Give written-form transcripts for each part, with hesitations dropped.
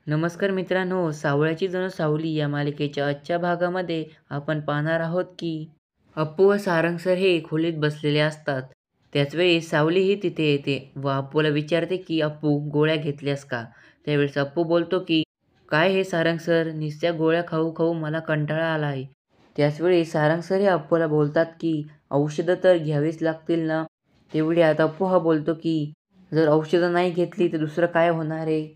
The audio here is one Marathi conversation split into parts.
नमस्कार मित्रांनो, सावळ्याची जणू सावली या मालिकेच्या आजच्या भागामध्ये आपण पाहणार आहोत की अप्पू व सारंग सर हे खोलीत बसलेले असतात. त्याचवेळी सावलीही तिथे येते व अप्पूला विचारते की अप्पू गोळ्या घेतल्यास का? त्यावेळेस अप्पू बोलतो की काय हे सारंग सर, नुसत्या गोळ्या खाऊ खाऊ मला कंटाळा आला आहे. त्याचवेळी सारंग सर हे अप्पूला बोलतात की औषधं तर घ्यावीच लागतील ना? तेवढ्यात अप्पू हा बोलतो की जर औषधं नाही घेतली तर दुसरं काय होणार आहे?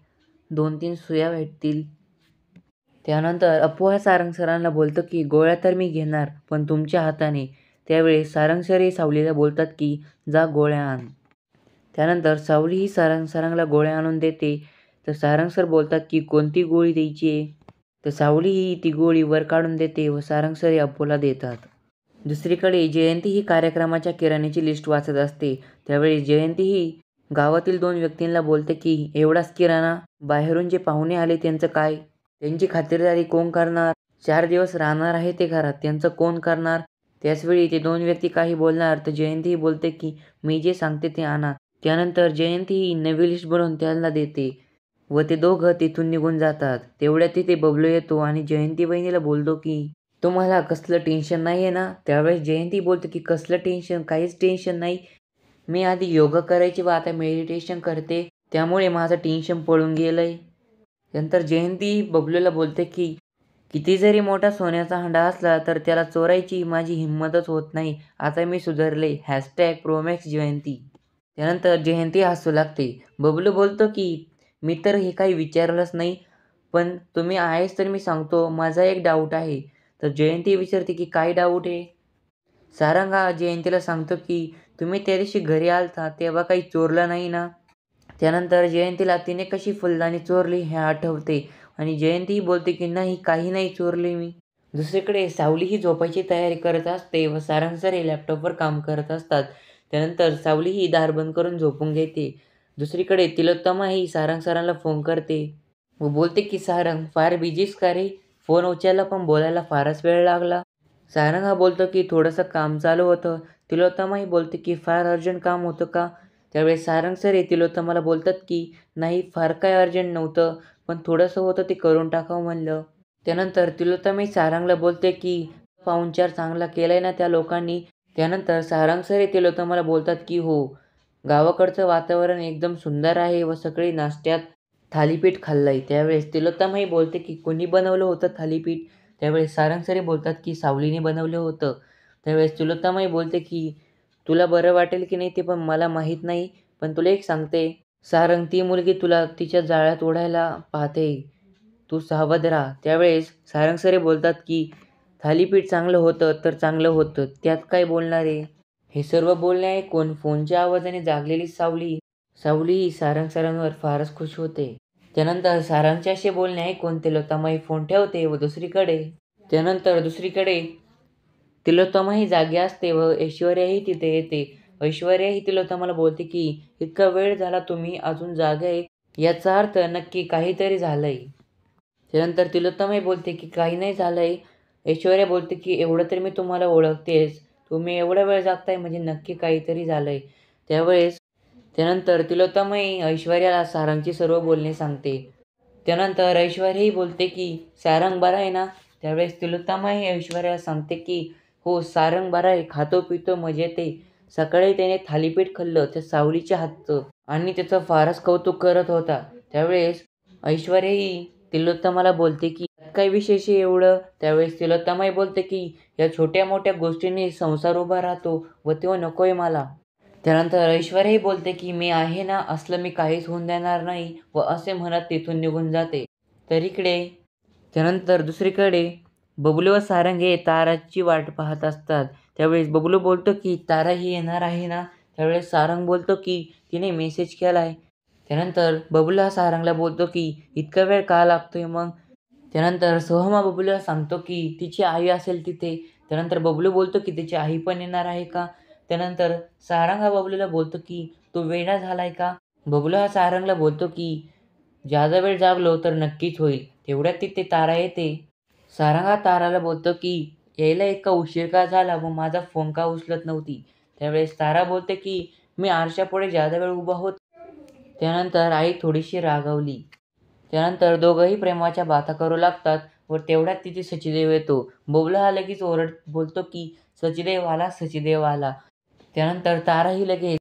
2-3 सुया भेटतील. त्यानंतर अप्पू हा सारंग सरांना बोलतो की गोळ्या तर मी घेणार, पण तुमच्या हाताने. त्यावेळेस सारंग सर हे सावलीला बोलतात की जा गोळ्या आण. त्यानंतर सावली ही सारंग सरांना गोळ्या आणून देते. तर सारंग सर बोलतात की कोणती गोळी द्यायची आहे? तर सावली ही ती गोळी वर काढून देते व सारंग सर हे अप्पूला देतात. दुसरीकडे जयंती ही कार्यक्रमाच्या किराण्याची लिस्ट वाचत असते. त्यावेळी जयंती ही गावातील 2 व्यक्तींना बोलते की एवढाच किराणा, बाहेरून जे पाहुणे आले त्यांचं काय? त्यांची खातिरदारी कोण करणार? 4 दिवस राहणार आहे ते घरात, त्यांचं कोण करणार? त्याचवेळी ते 2 व्यक्ती काही बोलणार तर जयंती ही बोलते की मी जे सांगते ते आणा. त्यानंतर जयंती ही नवी लिस्ट बनवून त्यांना देते व ते दोघं तिथून निघून जातात. तेवढ्यात तिथे बबलू येतो आणि जयंती वहिनीला बोलतो की तुम्हाला कसलं टेन्शन नाही आहे ना? त्यावेळेस जयंती बोलते की कसलं टेन्शन? काहीच टेन्शन नाही. मी आधी योगा करायची व आता मेडिटेशन करते, त्यामुळे माझं टेन्शन पळून गेलंय. नंतर जयंती बबलूला बोलते की किती जरी मोठा सोन्याचा हंडा असला तर त्याला चोरायची माझी हिंमतच होत नाही. आता मी सुधारले. #प्रोमॅक्स जयंती. त्यानंतर जयंती हसू लागते. बबलू बोलतो की मी तर हे काही विचारलंच नाही, पण तुम्ही आहेच तर मी सांगतो. माझा एक डाऊट आहे. तर जयंती विचारते की काय डाऊट आहे? सारंग हा जयंतीला सांगतो की तुम्ही त्या दिवशी घरी आलता तेव्हा काही चोरलं नाही ना? त्यानंतर जयंतीला तिने कशी फुलदाणी चोरली हे आठवते आणि जयंती बोलते की नाही, काही नाही चोरली मी. दुसरीकडे सावली ही झोपायची तयारी करत असते व सारंग सर हे लॅपटॉपवर काम करत असतात. त्यानंतर सावली ही दार बंद करून झोपून घेते. दुसरीकडे तिलोत्तमा ही सारंग सरांना फोन करते व बोलते की सारंग फार बिझीस का रे? फोन उचलला पण बोलायला फारच वेळ लागला. सारंग हा बोलतो की थोडंसं काम चालू होतं. तिलोत्तमाही बोलते की फार अर्जंट काम होतं का? त्यावेळेस सारंग सर हे तिलोत्तमाला बोलतात की नाही, फार काय अर्जंट नव्हतं, पण थोडंसं होतं ते करून टाकावं म्हणलं. त्यानंतर तिलोत्तमाही सारंगला बोलते की पाहुणचार चांगला केलाय ना त्या लोकांनी? त्यानंतर सारंग सर हे तिलोत्तमाला बोलतात की हो, गावाकडचं वातावरण एकदम सुंदर आहे व सगळी नाश्त्यात थालीपीठ खाल्लंय. त्यावेळेस तिलोत्तमाही बोलते की कोणी बनवलं होतं थालीपीठ? त्यावेळेस सारंग सर बोलतात की सावलीने बनवलं होतं. त्यावेळेस तिलोत्तमाही बोलते की तुला बरं वाटेल की नाही ते पण मला माहीत नाही, पण तुला एक सांगते सारंग, ती मुलगी तुला तिच्या जाळ्यात ओढायला पाहते. तू सावध राहा. त्यावेळेस सारंग सर बोलतात की थालीपीठ चांगलं होतं तर चांगलं होतं, त्यात काय बोलणार आहे? हे सर्व बोलणे ऐकून फोनच्या आवाजाने जागलेली सावली सावली ही सारंग सरांवर फारच खुश होते. त्यानंतर सारंगचे असे बोलणे ऐकून तिलोत्तमाही फोन ठेवते व दुसरीकडे तिलोत्तमाही जागी असते व ऐश्वर्याही तिथे येते. ऐश्वर्या ही तिलोत्तमाला बोलते की इतका वेळ झाला तुम्ही अजून जागे आहे, याचा अर्थ नक्की काहीतरी झालंय. त्यानंतर तिलोत्तमाही बोलते की काही नाही झालंय. ऐश्वर्या बोलते की एवढं तर मी तुम्हाला ओळखतेच, तुम्ही एवढा वेळ जागताय म्हणजे नक्की काहीतरी झालंय. त्यानंतर तिलोत्तमाही ऐश्वर्याला सारंगची सर्व बोलणे सांगते. त्यानंतर ऐश्वर्याही बोलते की सारंग बरा आहे ना? त्यावेळेस तिलोत्तमाही ऐश्वर्याला सांगते की हो, सारंग बरा आहे, खातो पितो मजेत आहे. सकाळी त्याने थालीपीठ खाल्लं त्या सावलीच्या हातचं आणि त्याचं फारच कौतुक करत होता. त्यावेळेस ऐश्वर्या ही तिलोत्तमाला बोलते की यात काय विशेष आहे एवढं? त्यावेळेस तिलोत्तमाही बोलते की या छोट्या मोठ्या गोष्टींनी संसार उभा राहतो व तो नकोय मला. त्यानंतर ऐश्वर्याही बोलते की मी आहे ना, असलं मी काहीच होऊन देणार नाही व असे म्हणत तिथून निघून जाते. तर त्यानंतर दुसरीकडे बबलू व सारंग हे ताराची वाट पाहत असतात. त्यावेळेस बबलू बोलतो की तारा ही येणार आहे ना? त्यावेळेस सारंग बोलतो की तिने मेसेज केलाय. त्यानंतर बबलू हा सारंगला बोलतो की इतका वेळ का लागतोय मग? त्यानंतर सोहम हा बबलूला सांगतो की तिची आई असेल तिथे. त्यानंतर बबलू बोलतो की तिची आई पण येणार आहे का? त्यानंतर सारंग हा बबलूला बोलतो की तू वेडा झालाय का? बबलू हा सारंगला बोलतो की जादा वेळ जागलो तर नक्कीच होईल. तेवढ्यात तिथे तारा येते. सारंग हा ताराला बोलतो की यायला इतका उशीर का झाला व माझा फोन का उचलत नव्हती? त्यावेळेस तारा बोलते की मी आरशापुढे जादा वेळ उभा होत. त्यानंतर आई थोडीशी रागावली. त्यानंतर दोघंही प्रेमाच्या बाता करू लागतात व तेवढ्यात तिथे सचिदेव येतो. बोबला हा लगेच बोलतो की सचिदेव आला, सचिदेव आला. त्यानंतर ताराही लगेच